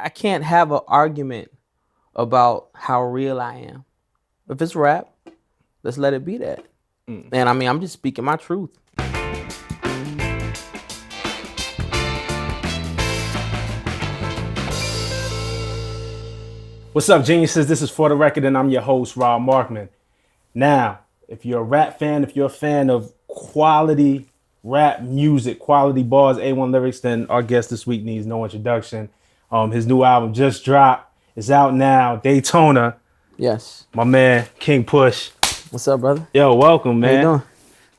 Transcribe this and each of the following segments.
I can't have an argument about how real I am. If it's rap, let's let it be that. And I mean, I'm just speaking my truth. What's up, geniuses? This is For the Record, and I'm your host, Rob Markman. Now, if you're a rap fan, if you're a fan of quality rap music, quality bars, A1 lyrics, then our guest this week needs no introduction. His new album just dropped. It's out now, Daytona. Yes. My man, King Push. What's up, brother? Yo, welcome, man. How you doing?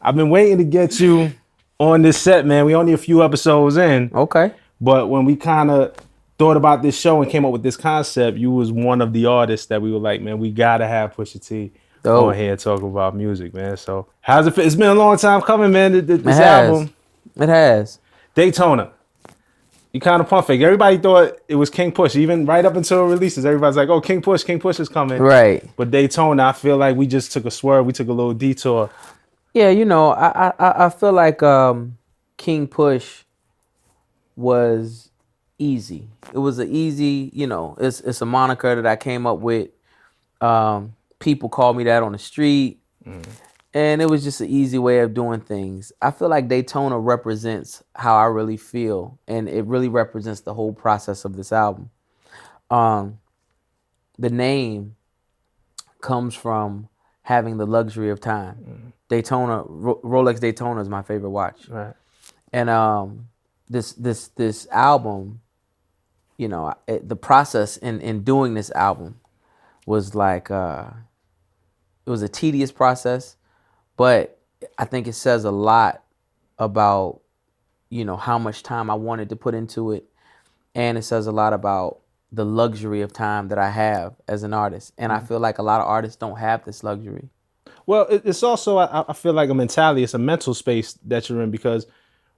I've been waiting to get you on this set, man. We only a few episodes in. Okay. But when we kind of thought about this show and came up with this concept, you was one of the artists that we were like, man, we gotta have Pusha-T on here talking about music, man. So how's it feel? It's been a long time coming, man. This album. It has. Daytona. You kind of pump fake. Everybody thought it was King Push. Even right up until it releases, everybody's like, oh, King Push is coming. Right. But Daytona, I feel like we just took a swerve. We took a little detour. Yeah, you know, I feel like King Push was easy. It was an easy, you know, it's a moniker that I came up with. People call me that on the street. And it was just an easy way of doing things. I feel like Daytona represents how I really feel, and it really represents the whole process of this album. The name comes from having the luxury of time. Daytona, Rolex Daytona is my favorite watch. Right. And this album, you know, the process in doing this album was like, it was a tedious process, but I think it says a lot about, you know, how much time I wanted to put into it. And it says a lot about the luxury of time that I have as an artist. And I feel like a lot of artists don't have this luxury. Well, it's also, I feel like a mentality, it's a mental space that you're in, because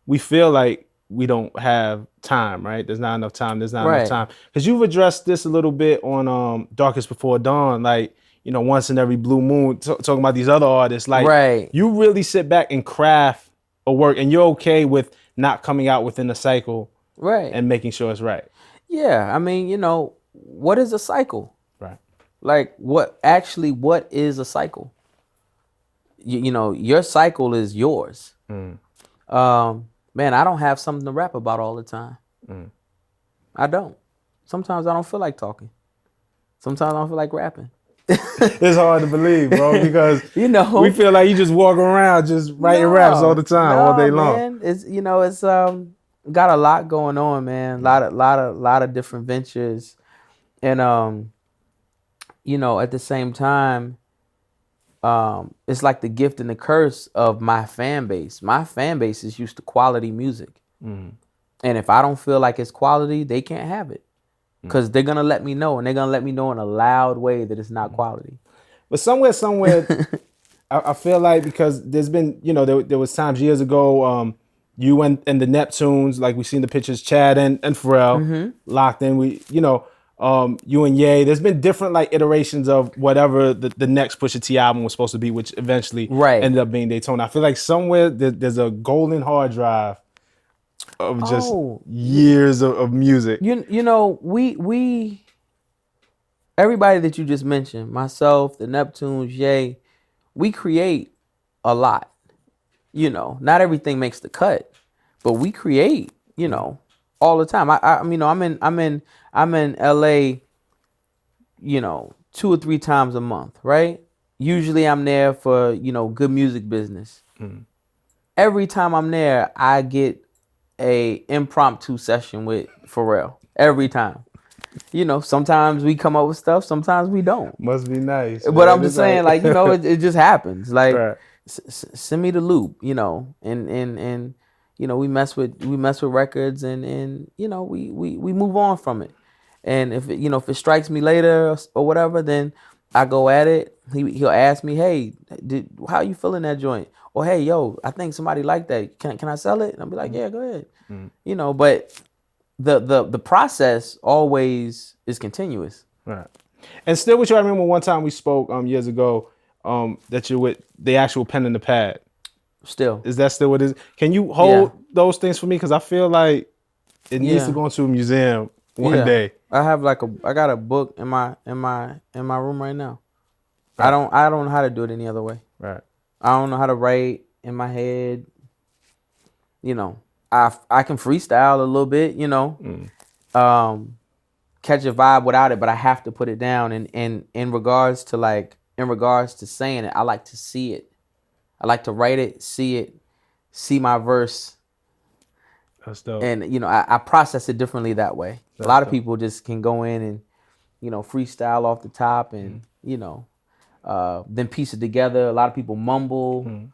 we feel like we don't have time, right? There's not enough time. Enough time. Because you've addressed this a little bit on Darkest Before Dawn, like, you know, Once in Every Blue Moon, talking about these other artists. Like, you really sit back and craft a work, and you're okay with not coming out within a cycle, right, and making sure it's right. Yeah, I mean, you know, what is a cycle? Right. Like, what is a cycle? You know, your cycle is yours. Man, I don't have something to rap about all the time. I don't. Sometimes I don't feel like talking. Sometimes I don't feel like rapping. It's hard to believe, bro, because you know, we feel like you just walk around just writing raps all the time, all day long. Man, it's, you know, it's got a lot going on, man. A lot of different ventures, and you know, at the same time, it's like the gift and the curse of my fan base. My fan base is used to quality music, and if I don't feel like it's quality, they can't have it. Because they're going to let me know, and they're going to let me know in a loud way that it's not quality. But somewhere, I feel like, because there's been, you know, there was times years ago, you and the Neptunes, like we seen the pictures, Chad and Pharrell locked in. We, you know, you and Ye. There's been different like iterations of whatever the next Pusha-T album was supposed to be, which eventually ended up being Daytona. I feel like somewhere there's a golden hard drive of just years of music. You know, we everybody that you just mentioned, myself, the Neptunes, Ye, we create a lot. You know, not everything makes the cut, but we create, you know, all the time. You know, I'm in LA, you know, 2 or 3 times a month, right? Usually I'm there for, you know, good music business. Every time I'm there, I get a impromptu session with Pharrell. Every time. You know, sometimes we come up with stuff, sometimes we don't. Must be nice. But I'm just saying, like, you know, it just happens. Like, send me the loop, you know, and you know, we mess with records, and you know, we move on from it. And if it, you know, if it strikes me later or whatever, then I go at it. He'll ask me, hey, how you feeling that joint? Or hey, yo, I think somebody liked that. Can I sell it? And I'll be like, yeah, go ahead. You know, but the process always is continuous. Right. And still with you, I remember one time we spoke years ago that you're with the actual pen and the pad. Still. Is that still what it is? Can you hold those things for me? Because I feel like it needs to go into a museum one day. I got a book in my room right now. Right. I don't know how to do it any other way. Right. I don't know how to write in my head. You know, I can freestyle a little bit, you know. Catch a vibe without it, but I have to put it down. And in regards to saying it, I like to see it. I like to write it, see my verse. That's dope. And you know, I process it differently that way. That's a lot of dope. people just can go in and, you know, freestyle off the top and, you know, then piece it together. A lot of people mumble.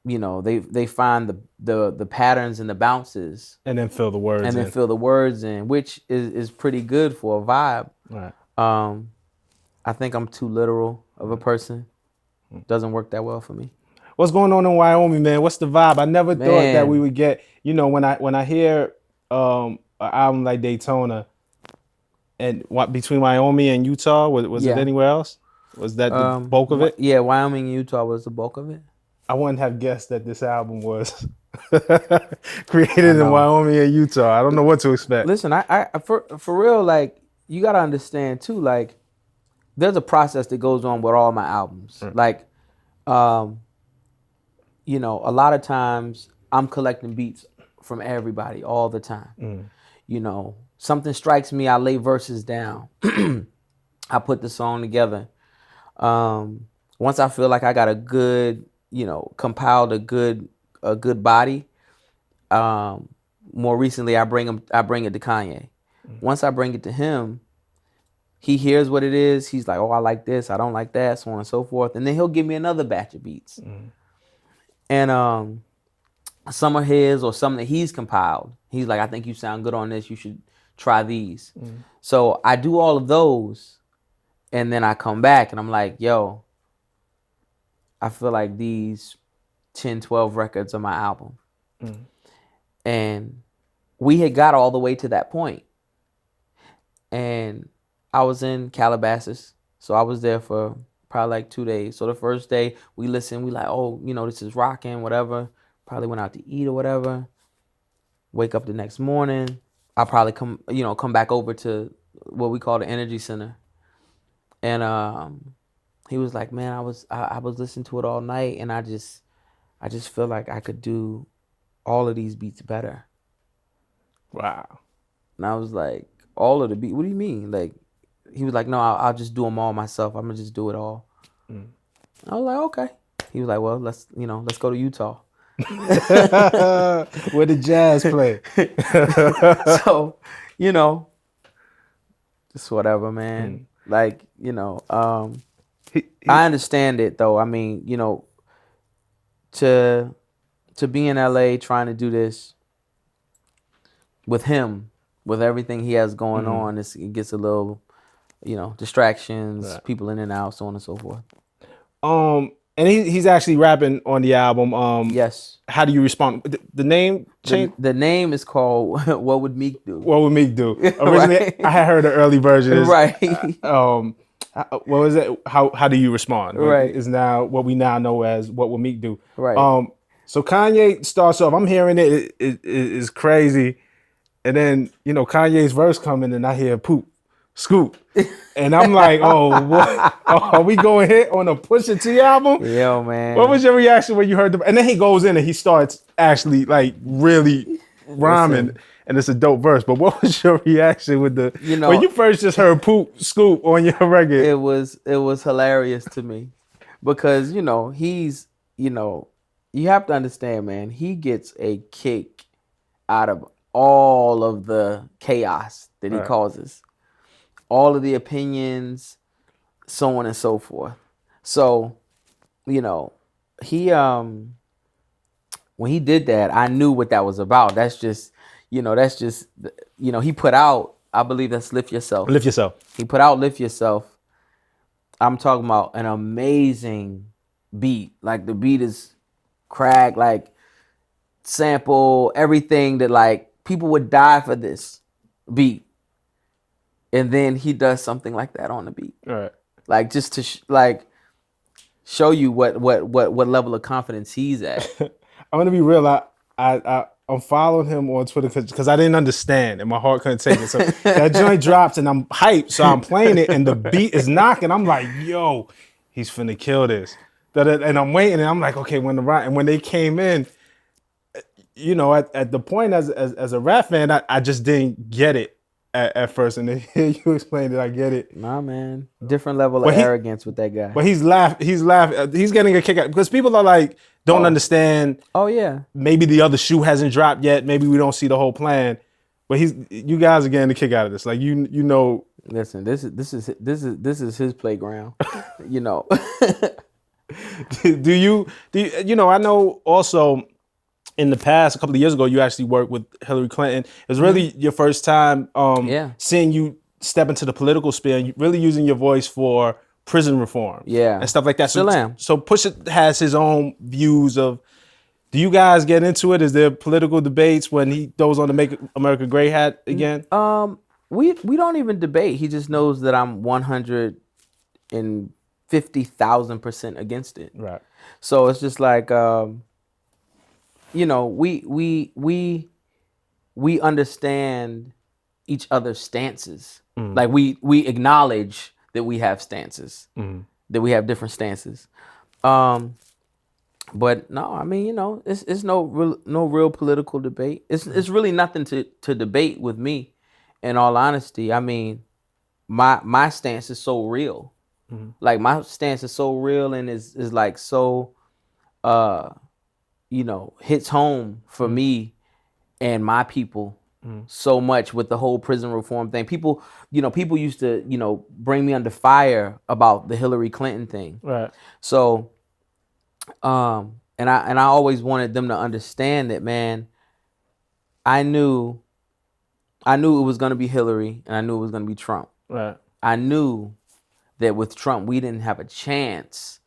You know, they find the patterns and the bounces And then fill the words and then in. fill the words in, which is pretty good for a vibe. Right. I think I'm too literal of a person. Doesn't work that well for me. What's going on in Wyoming, man? What's the vibe? I never thought that we would get, you know, when I hear an album like Daytona and between Wyoming and Utah, was it anywhere else? Was that the bulk of it? Yeah, Wyoming and Utah was the bulk of it. I wouldn't have guessed that this album was created in Wyoming and Utah. I don't know what to expect. Listen, I for real, like, you gotta understand too, like, there's a process that goes on with all my albums. Like, you know, a lot of times I'm collecting beats from everybody all the time. You know, something strikes me, I lay verses down. I put the song together. Once I feel like I got a good, you know, compiled a good body. More recently, I bring it to Kanye. Once I bring it to him, he hears what it is. He's like, oh, I like this, I don't like that, so on and so forth. And then he'll give me another batch of beats. And some of his or some that he's compiled, he's like, I think you sound good on this, you should try these. So I do all of those, and then I come back and I'm like, yo, I feel like these 10, 12 records are my album. And we had got all the way to that point. And I was in Calabasas, so I was there for probably like 2 days. So the first day we listened, we like, oh, you know, this is rocking, whatever. Probably went out to eat or whatever. Wake up the next morning. I'll probably come back over to what we call the Energy Center. And he was like, man, I was listening to it all night, and I just feel like I could do all of these beats better. Wow. And I was like, all of the beats? What do you mean? Like, he was like, no, I'll just do them all myself. I'm gonna just do it all. I was like, okay. He was like, well, let's go to Utah. Where the jazz play. So, you know, just whatever, man. Like, you know, I understand it though. I mean, you know, to be in LA trying to do this with him, with everything he has going on, it gets a little, you know, distractions, people in and out, so on and so forth. And he's actually rapping on the album. Yes. How do you respond? The name change? The name is called What Would Meek Do? What Would Meek Do? Originally, I had heard the early version. Right. What was it? How do you respond? Right. Is now what we now know as What Would Meek Do? Right. So Kanye starts off. I'm hearing it is crazy, and then, you know, Kanye's verse coming, and I hear poop, scoop, and I'm like, oh, what? Oh, are we going hit on a Pusha-T album? Yo, man. What was your reaction when you heard and then he goes in and he starts actually like really rhyming, and it's a dope verse. But what was your reaction with the, you know, when you first just heard poop, scoop on your record? It was hilarious to me, because, you know, he's, you know, you have to understand, man, he gets a kick out of all of the chaos that he causes, all of the opinions, so on and so forth. So, you know, he when he did that, I knew what that was about. That's just, you know, he put out, I believe that's Lift Yourself. Lift Yourself. He put out Lift Yourself. I'm talking about an amazing beat. Like, the beat is cracked, like, sample, everything that, like, people would die for this beat. And then he does something like that on the beat. All right. Like, just to show you what level of confidence he's at. I'm gonna be real. I unfollowed him on Twitter because I didn't understand and my heart couldn't take it. So that joint drops and I'm hyped. So I'm playing it and the beat is knocking. I'm like, yo, he's finna kill this. And I'm waiting and I'm like, okay, and when they came in, you know, at the point as a rap fan, I just didn't get it at first. And then hear you explain it, I get it. Nah, man. Different level of But arrogance with that guy. But he's laughing. He's getting a kick out because people are like, don't understand. Oh yeah. Maybe the other shoe hasn't dropped yet. Maybe we don't see the whole plan. But you guys are getting a kick out of this. Like you know. Listen, this is his playground. You know. do you know? I know also in the past, a couple of years ago, you actually worked with Hillary Clinton. It was really your first time seeing you step into the political sphere and really using your voice for prison reform, and stuff like that. Still am. So Pusha has his own views of. Do you guys get into it? Is there political debates when he goes on to Make America Great hat again? We don't even debate. He just knows that I'm 150,000% against it. Right. So it's just like you know, we understand each other's stances. Like we acknowledge that we have stances, that we have different stances. But no, I mean, you know, it's no real political debate. It's really nothing to debate with me. In all honesty, I mean, my stance is so real. Like my stance is so real and is like so, you know, hits home for me and my people so much with the whole prison reform thing. People used to, you know, bring me under fire about the Hillary Clinton thing. Right. So, and I always wanted them to understand that, man. I knew it was going to be Hillary, and I knew it was going to be Trump. Right. I knew that with Trump, we didn't have a chance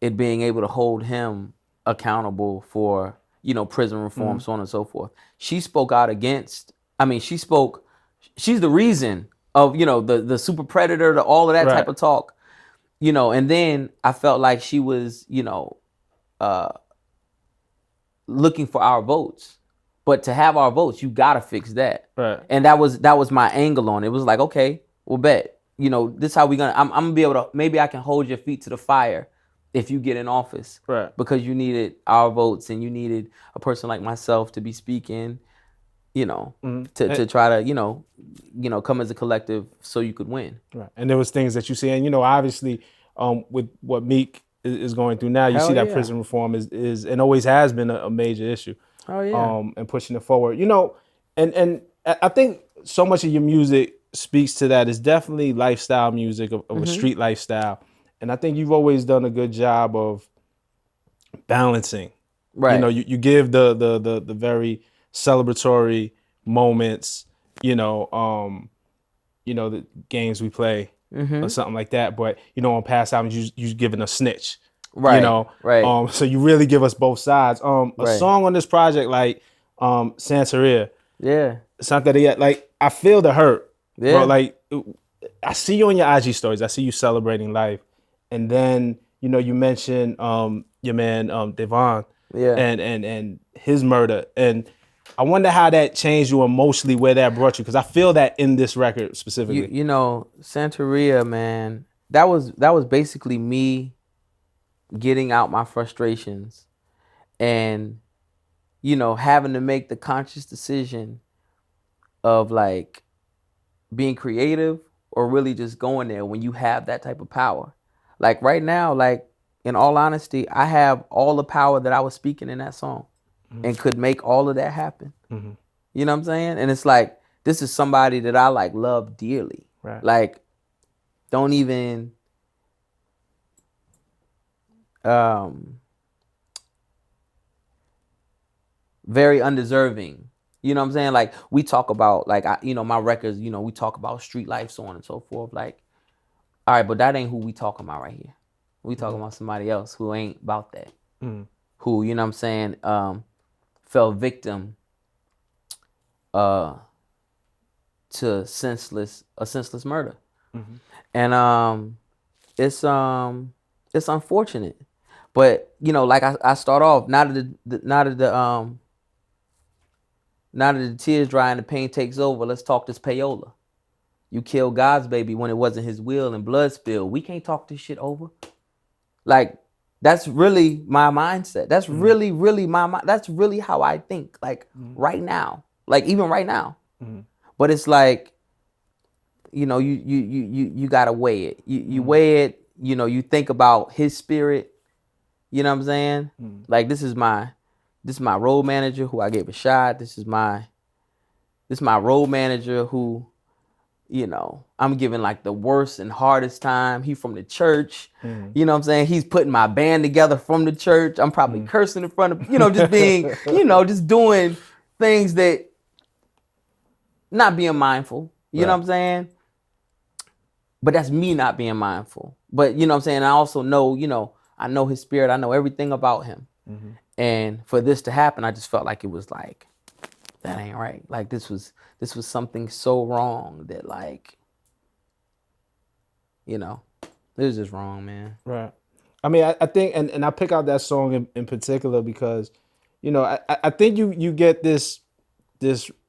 at being able to hold him accountable for, you know, prison reform, so on and so forth. She spoke out against. I mean, she's the reason of, you know, the super predator, all of that type of talk, you know. And then I felt like she was, you know, looking for our votes. But to have our votes, you gotta fix that. Right. And that was my angle on it. It was like, okay, well, bet. You know, this how we gonna. I'm gonna be able to. Maybe I can hold your feet to the fire if you get in office. Right. Because you needed our votes and you needed a person like myself to be speaking. You know, to try to you know come as a collective so you could win. Right. And there was things that you see, and you know, obviously, with what Meek is going through now, you see that prison reform is and always has been a major issue. Oh yeah. And pushing it forward, you know, and I think so much of your music speaks to that. It's definitely lifestyle music of a street lifestyle, and I think you've always done a good job of balancing. Right. You know, you give the very celebratory moments. You know, the games we play or something like that. But you know, on past albums, you giving a snitch. Right. You know, right. So you really give us both sides. A song on this project like Santeria. Yeah. Santeria, like I feel the hurt. Yeah. Bro, like I see you on your IG stories. I see you celebrating life. And then, you know, you mentioned your man Devon and his murder. And I wonder how that changed you emotionally, where that brought you, because I feel that in this record specifically. You know, Santeria, man, that was basically me getting out my frustrations and, you know, having to make the conscious decision of like being creative or really just going there when you have that type of power. Like right now, like in all honesty, I have all the power that I was speaking in that song and could make all of that happen. You know what I'm saying? And it's like, this is somebody that I like love dearly. Right. Like, don't even very undeserving. You know what I'm saying? Like we talk about like my records, you know, we talk about street life, so on and so forth. Like, all right, but that ain't who we talking about right here. We talking about somebody else who ain't about that. Who, you know what I'm saying, fell victim to a senseless murder. And it's unfortunate. But, you know, like I start off, now that the Now that the tears dry and the pain takes over, let's talk this payola. You killed God's baby when it wasn't his will and blood spilled. We can't talk this shit over. Like, that's really my mindset. That's really, really my mind. That's really how I think. Like right now. Like even right now. But it's like, you gotta weigh it. You weigh it, you think about his spirit, you know what I'm saying? Like this is my road manager who I gave a shot. This is my road manager who, I'm giving like the worst and hardest time. He from the church, you know what I'm saying? He's putting my band together from the church. I'm probably cursing in front of, just being, just doing things that not being mindful, you know what I'm saying? But that's me not being mindful. But you know what I'm saying? I also know, I know his spirit. I know everything about him. And for this to happen, I just felt like it was like, that ain't right. Like this was something so wrong that like, it was just wrong, man. Right. I mean, I think, and I pick out that song in particular because, I think you get this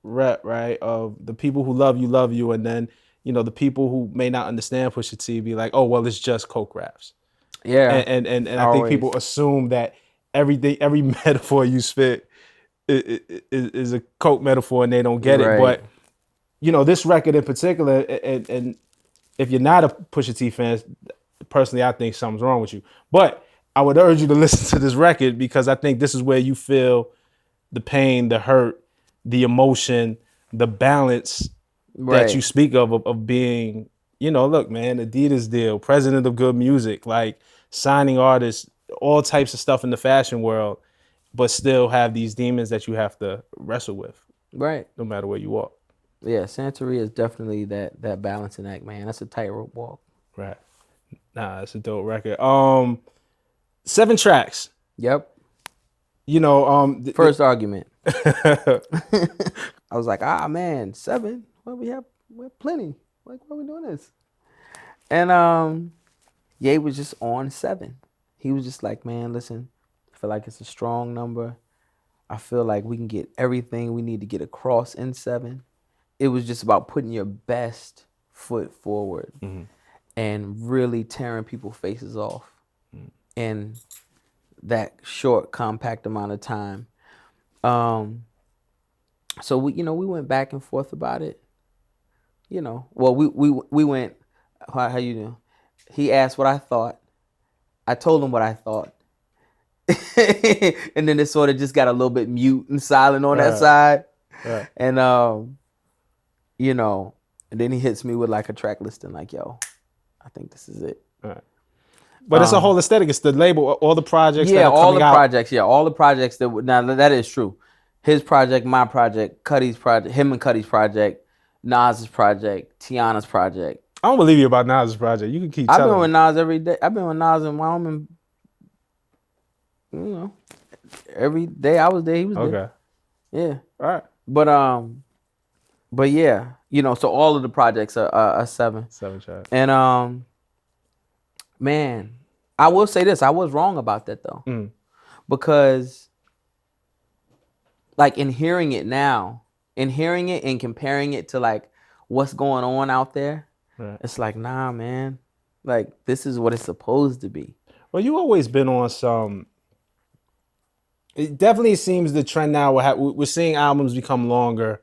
rep, right, of the people who love you, and then, the people who may not understand Pusha T be like, oh, well, it's just coke raps. Yeah. And I think people assume that every metaphor you spit is a coke metaphor and they don't get it. But, this record in particular, and if you're not a Pusha T fan, personally, I think something's wrong with you. But I would urge you to listen to this record because I think this is where you feel the pain, the hurt, the emotion, the balance that you speak of being, look, man, Adidas deal, president of good music, like signing artists, all types of stuff in the fashion world, but still have these demons that you have to wrestle with. Right. No matter where you walk. Yeah, Santeria is definitely that balancing act, man. That's a tightrope walk. Right. Nah, it's a dope record. 7 tracks. Yep. First argument. I was like, man, 7. Well, we have plenty. Like, why are we doing this? And Ye was just on 7. He was just like, man, listen, I feel like it's a strong number. I feel like we can get everything we need to get across in 7. It was just about putting your best foot forward and really tearing people's faces off in that short, compact amount of time. So we went back and forth about it. Well, we went. How you doing? He asked what I thought. I told him what I thought. And then it sort of just got a little bit mute and silent on that side. Right. And and then he hits me with like a track list and like, yo, I think this is it. Right. But it's a whole aesthetic. It's the label, all the projects that are coming out. All the projects now that is true. His project, my project, Cuddy's project, him and Cuddy's project, Nas's project, Tiana's project. I don't believe you about Nas's project. You can keep telling me. I've been with Nas every day. I've been with Nas in Wyoming, every day I was there, he was there. Okay. Yeah. All right. But yeah, so all of the projects are 7. 7 tracks. And man, I will say this, I was wrong about that though. Because like in hearing it now, and comparing it to like what's going on out there, it's like, nah, man, like this is what it's supposed to be. Well, you always been on some. It definitely seems the trend now. We're seeing albums become longer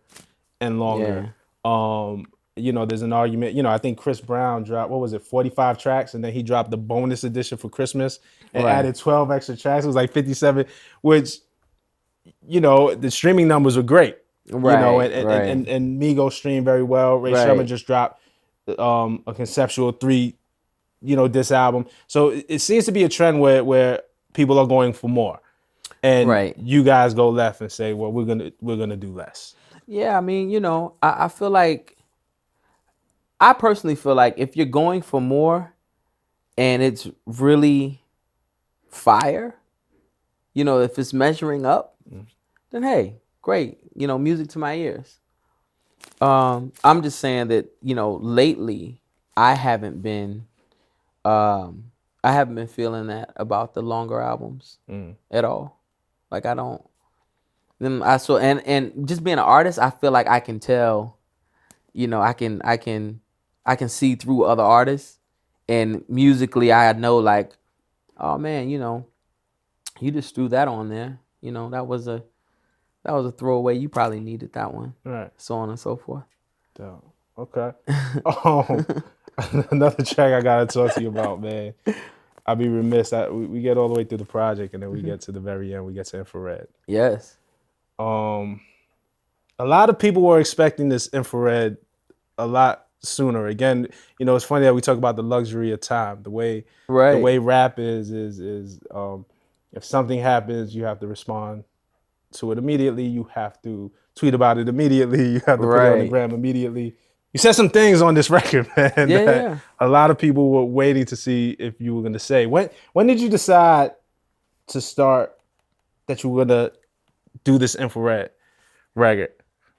and longer. Yeah. There's an argument. I think Chris Brown dropped, 45 tracks, and then he dropped the bonus edition for Christmas and added 12 extra tracks. It was like 57, which, the streaming numbers were great. Right. And Migos streamed very well. Ray Sherman just dropped a conceptual 3, disc album. So it seems to be a trend where people are going for more. And you guys go left and say, well, we're gonna do less. Yeah, I mean, I feel like, I personally feel like if you're going for more and it's really fire, if it's measuring up, then hey, great, music to my ears. I'm just saying that, lately I haven't been feeling that about the longer albums at all. Like I don't Then I saw and just being an artist, I feel like I can tell, I can see through other artists, and musically I know like, oh man, you just threw that on there. That was a throwaway. You probably needed that one. Right. So on and so forth. Dope. Okay. Um, another track I gotta talk to you about, man. I'd be remiss. We get all the way through the project, and then we get to the very end. We get to Infrared. Yes. Um, a lot of people were expecting this Infrared a lot sooner. Again, it's funny that we talk about the luxury of time. The way Right. rap is if something happens, you have to respond to it immediately. You have to tweet about it immediately. You have to put it on the Right. gram immediately. You said some things on this record, man, Yeah. that Yeah. a lot of people were waiting to see if you were going to say. When did you decide to start that you were going to do this Infrared record?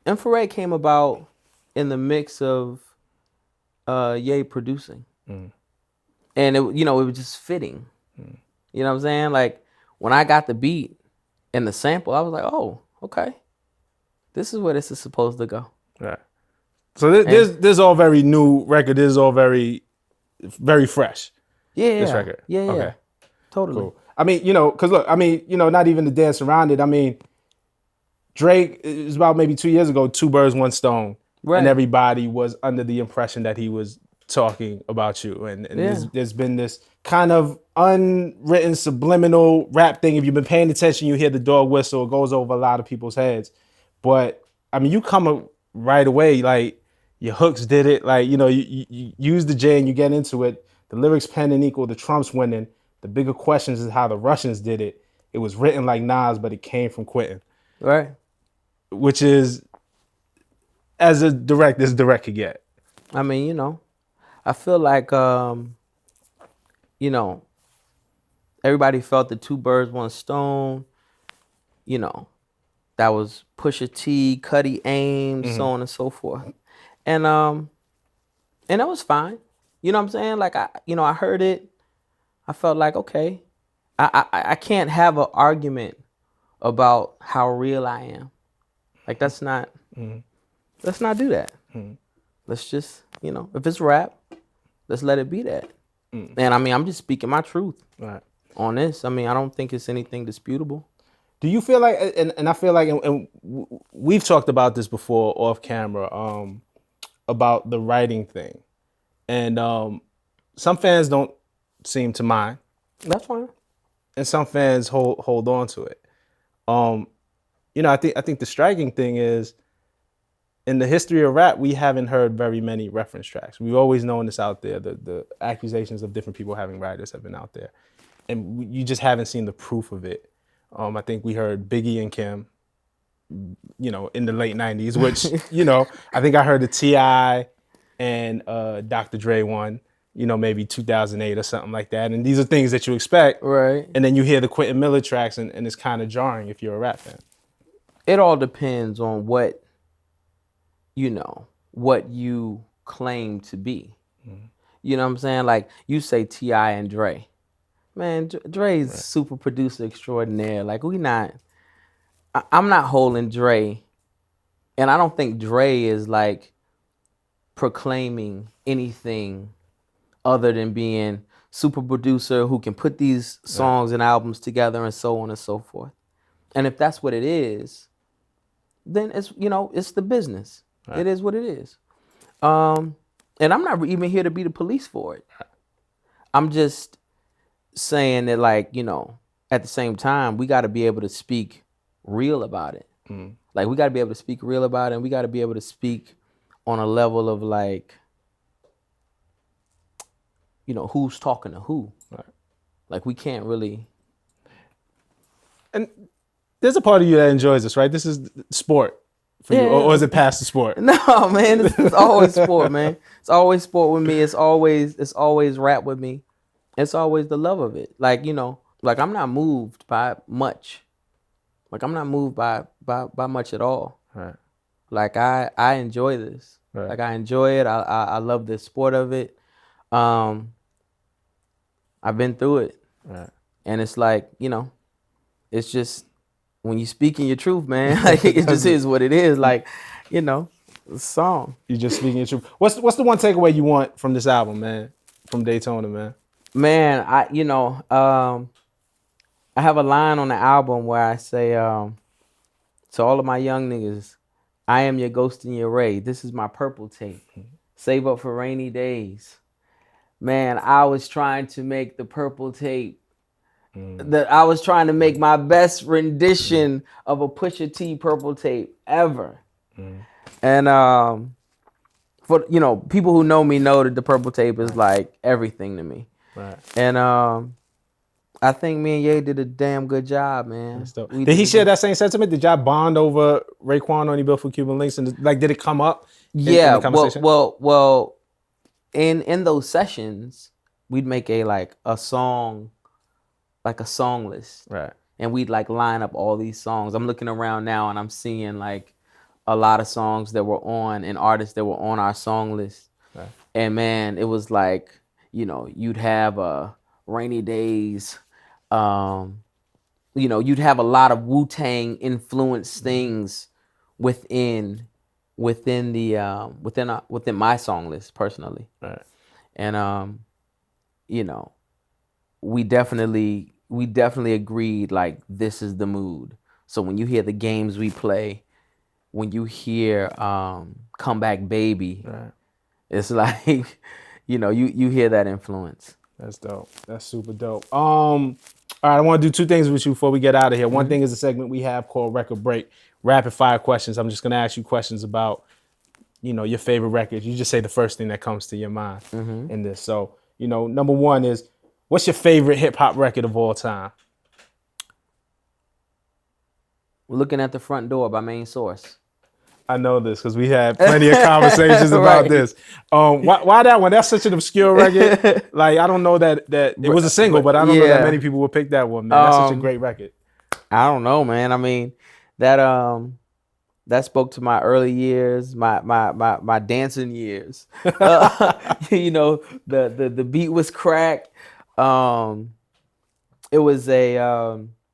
Infrared came about in the mix of Ye producing, and it was just fitting. You know what I'm saying? Like when I got the beat and the sample, I was like, oh, okay, this is where this is supposed to go. Right. So this all very new record. This is all very, very fresh. Yeah. This record. Yeah. Yeah. Okay. Totally. Cool. I mean, because look, I mean, not even the dance around it. I mean, Drake is about maybe 2 years ago, two birds, one stone, Right. and everybody was under the impression that he was talking about you. And Yeah. there's been this kind of unwritten subliminal rap thing. If you've been paying attention, you hear the dog whistle. It goes over a lot of people's heads. But I mean, you come up right away, like your hooks did it. Like, you use the J and you get into it. The lyrics pen and equal, the Trump's winning. The bigger questions is how the Russians did it. It was written like Nas, but it came from Quentin. Right. Which is as direct could get. I mean, I feel like everybody felt the two birds, one stone. That was Pusha-T, Cuddy Ames, so on and so forth. And that was fine. You know what I'm saying? Like I heard it. I felt like, okay, I can't have an argument about how real I am. Like let's not do that. Let's just, if it's rap, let's let it be that. And I mean, I'm just speaking my truth on this. I mean, I don't think it's anything disputable. Do you feel like, and I feel like, and we've talked about this before off camera, about the writing thing, and some fans don't seem to mind. That's fine. And some fans hold on to it. I think the striking thing is, in the history of rap, we haven't heard very many reference tracks. We've always known this out there. The accusations of different people having writers have been out there, and you just haven't seen the proof of it. I think we heard Biggie and Kim, in the late 90s, which, I think I heard the T.I. and Dr. Dre one, maybe 2008 or something like that. And these are things that you expect. Right. And then you hear the Quentin Miller tracks and it's kind of jarring if you're a rap fan. It all depends on what you claim to be. You know what I'm saying? Like you say T.I. and Dre. Man, Dre's super producer extraordinaire. Like I'm not holding Dre, and I don't think Dre is like proclaiming anything other than being super producer who can put these songs and albums together and so on and so forth. And if that's what it is, then it's the business. It is what it is. And I'm not even here to be the police for it. I'm just saying that, like, at the same time, we got to be able to speak real about it. Like, we got to be able to speak real about it, and we got to be able to speak on a level of, like, who's talking to who. Right. Like, we can't really. And there's a part of you that enjoys this, right? This is sport for you, or is it past the sport? No, man, it's always sport, man. It's always sport with me. It's always rap with me. It's always the love of it. Like, like I'm not moved by much. Like I'm not moved by much at all. Right. Like I enjoy this. Right. Like I enjoy it. I love the sport of it. I've been through it. Right. And it's like, it's just when you speaking your truth, man, like it just is what it is. Like, you know, a song. You just speaking your truth. What's the one takeaway you want from this album, man? From Daytona, man. Man, I have a line on the album where I say, to all of my young niggas, I am your ghost in your ray. This is my purple tape. Save up for rainy days. Man, I was trying to make the purple tape. I was trying to make my best rendition of a Pusha-T purple tape ever. And for people who know me know that the purple tape is like everything to me. Right. And I think me and Ye did a damn good job, man. Did he share that same sentiment? Did y'all bond over Raekwon Only Built for Cuban Links? And like, did it come up in the conversation? Well, in those sessions, we'd make a song list. Right. And we'd like line up all these songs. I'm looking around now and I'm seeing like a lot of songs that were on and artists that were on our song list. Right. And man, it was like, you'd have Rainy Days. You'd have a lot of Wu-Tang influenced things within my song list personally. Right. And we definitely agreed like this is the mood. So when you hear the games we play, when you hear Comeback Baby, right. It's like you hear that influence. That's dope. That's super dope. All right, I want to do two things with you before we get out of here. One thing is a segment we have called Record Break, rapid fire questions. I'm just gonna ask you questions about your favorite records. You just say the first thing that comes to your mind in this. So number one is, what's your favorite hip hop record of all time? We're Looking at the Front Door by Main Source. I know this because we had plenty of conversations about this. Why that one? That's such an obscure record. Like, I don't know that it was a single, but I don't know that many people would pick that one, man. That's such a great record. I don't know, man. I mean, that spoke to my early years, my dancing years. The beat was crack. It was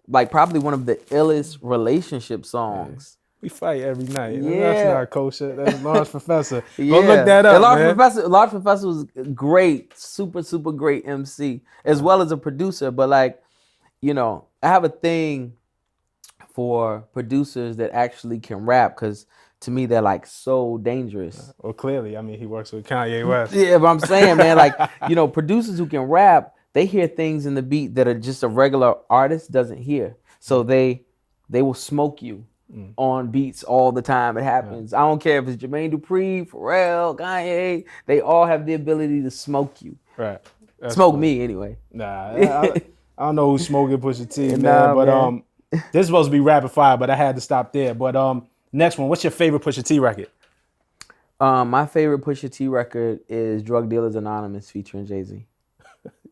like probably one of the illest relationship songs. We fight every night. Yeah. That's not kosher. That's Large Professor. Go look that up, Large Professor was great, super, super great MC, as well as a producer. But like, I have a thing for producers that actually can rap, because to me they're like so dangerous. Well, clearly, I mean, he works with Kanye West. Yeah, but I'm saying, man, like, producers who can rap, they hear things in the beat that are just a regular artist doesn't hear. So they will smoke you on beats all the time. It happens. I don't care if it's Jermaine Dupri, Pharrell, Kanye. They all have the ability to smoke you. Right. Smoke me anyway. Nah, I don't know who's smoking Pusha-T, man. But this is supposed to be rapid fire, but I had to stop there. But next one, what's your favorite Pusha-T record? My favorite Pusha-T record is Drug Dealers Anonymous featuring Jay-Z.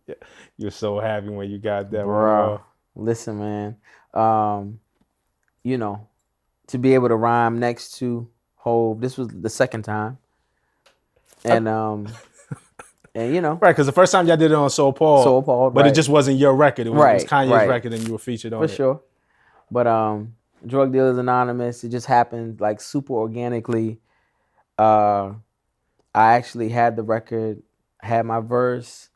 Yeah, you're so happy when you got that, bro. Listen, man. To be able to rhyme next to Hov, this was the second time. And right, because the first time y'all did it on Soul Paul, but right. It just wasn't your record. It was Kanye's record, and you were featured on it. For sure. But Drug Dealers Anonymous, it just happened like super organically. I actually had the record, had my verse,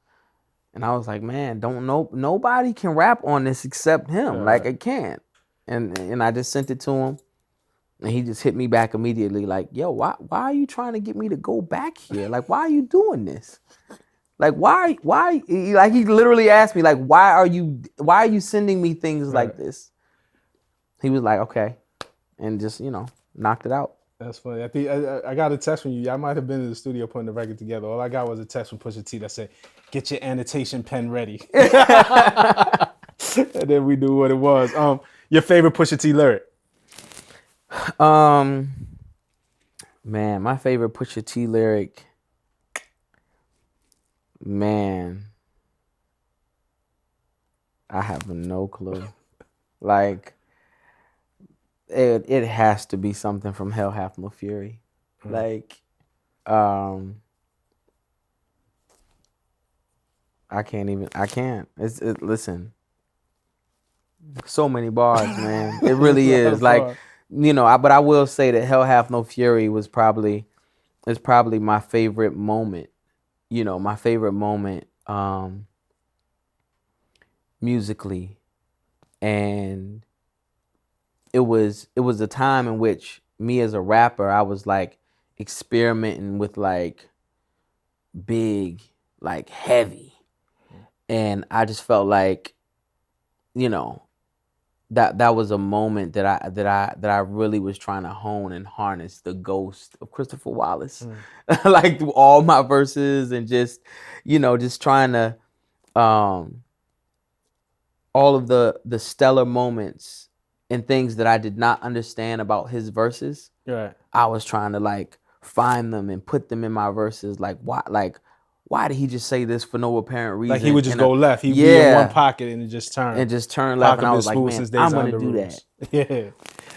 and I was like, man, nobody can rap on this except him. Like, I can't. And I just sent it to him. And he just hit me back immediately, like, yo, why are you trying to get me to go back here? Like, why are you doing this? Like, why? Like, he literally asked me, like, why are you sending me things like this? He was like, okay. And just, knocked it out. That's funny. I think I got a text from you. I might have been in the studio putting the record together. All I got was a text from Pusha T that said, get your annotation pen ready. And then we knew what it was. Your favorite Pusha T lyric? Man, my favorite Pusha T lyric, man, I have no clue. Like, it has to be something from Hell Hath No Fury. Like, I can't. Listen, So many bars, man. It really A lot is. of Like, bars. but I will say that Hell Hath No Fury is probably my favorite moment. My favorite moment musically. And it was a time in which me as a rapper, I was like experimenting with like big, like heavy. And I just felt like, you know, that was a moment that I really was trying to hone and harness the ghost of Christopher Wallace, like through all my verses and just trying to um, all of the stellar moments and things that I did not understand about his verses. Right. I was trying to like find them and put them in my verses. Why did he just say this for no apparent Like he reason? would just go left. He'd be in one Yeah, pocket and it just turn. and just turn left. And Pocket I been was like, smooth man, since days I'm of gonna under do rules. that. Yeah.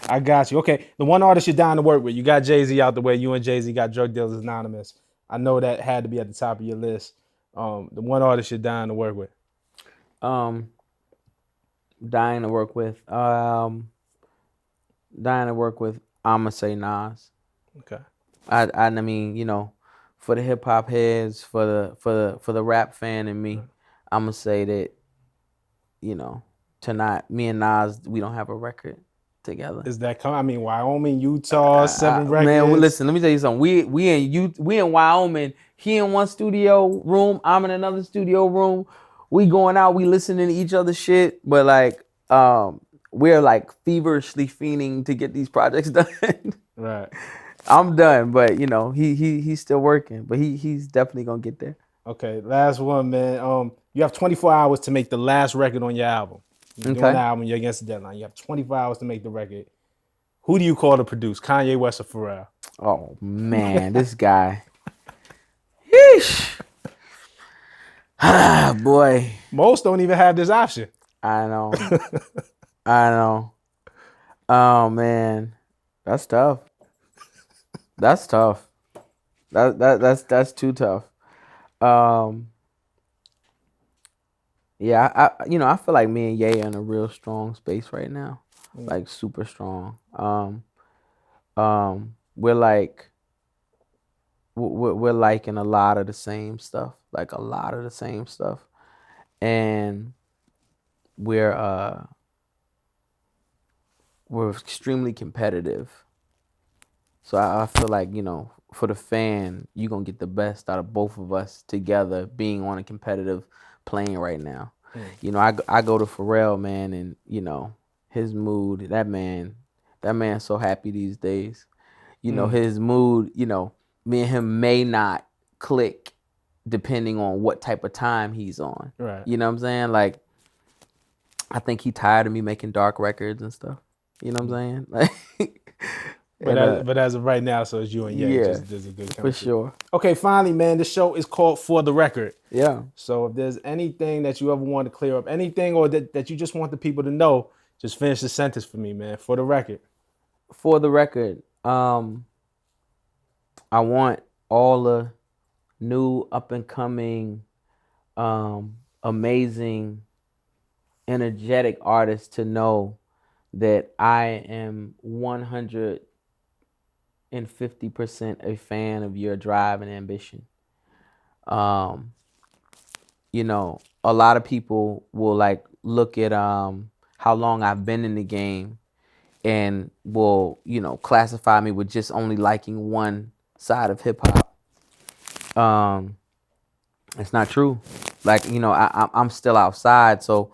I got you. Okay. The one artist you're down to work with. You got Jay-Z out the way. You and Jay-Z got Drug Dealers Anonymous. I know that had to be at the top of your list. The one artist you're down to work with. Um, dying to work with. Dying to work with. I'ma say Nas. Okay. I mean, for the hip hop heads, for the rap fan in me, I'ma say that, tonight me and Nas, we don't have a record together. Is that coming? I mean, Wyoming, Utah, 7 Man, well, records. listen, let me tell you something. We in Wyoming. He in one studio room. I'm in another studio room. We going out. We listening to each other's shit. But like, we're like feverishly fiending to get these projects done. Right. I'm done, but he's still working. But he's definitely gonna get there. Okay. Last one, man. You have 24 hours to make the last record on your album. You're doing an Okay. album. You're against the deadline. You have 24 hours to make the record. Who do you call to produce? Kanye West or Pharrell? Oh man, this guy. Yeesh. Ah, boy. Most don't even have this option. I know. I know. Oh man, that's tough. That's tough. That's too tough. Um, yeah, I feel like me and Ye are in a real strong space right now, like super strong. We're like we're liking a lot of the same stuff, like a lot of the same stuff, and we're uh we're extremely competitive. So I feel like, for the fan, you're going to get the best out of both of us together being on a competitive plane right now. I go to Pharrell, man, and, his mood, that man's so happy these days. His mood, me and him may not click depending on what type of time he's on. Right. You know what I'm saying? Like, I think he tired of me making dark records and stuff. You know what I'm saying? Like, But and, as of right now, so it's you and Ye. yeah, Just there's a good for chemistry. sure. Okay, finally, man, the show is called For the Record. Yeah. So if there's anything that you ever want to clear up, anything or that you just want the people to know, just finish the sentence for me, man. For the record. For the record, I want all the new up and coming, amazing, energetic artists to know that I am 150% a fan of your drive and ambition. A lot of people will like look at how long I've been in the game and will, classify me with just only liking one side of hip hop. It's not true. Like, I'm still outside. So,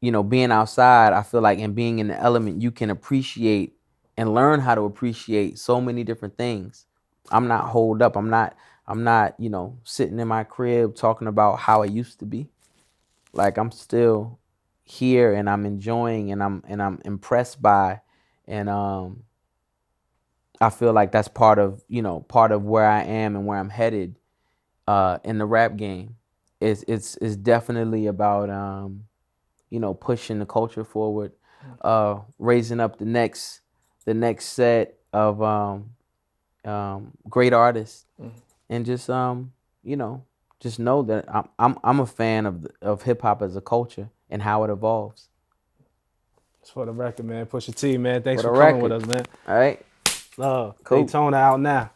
being outside, I feel like, and being in the element, you can appreciate and learn how to appreciate so many different things. I'm not holed up. I'm not, sitting in my crib talking about how it used to be. Like, I'm still here and I'm enjoying and I'm impressed by, and I feel like that's part of where I am and where I'm headed in the rap game. It's definitely about pushing the culture forward, raising up the next set of great artists, and just know that I'm a fan of hip hop as a culture and how it evolves. It's for the record, man. Pusha-T, man. Thanks For for the coming with record. us, man. All right. Love. Cool. Daytona out now.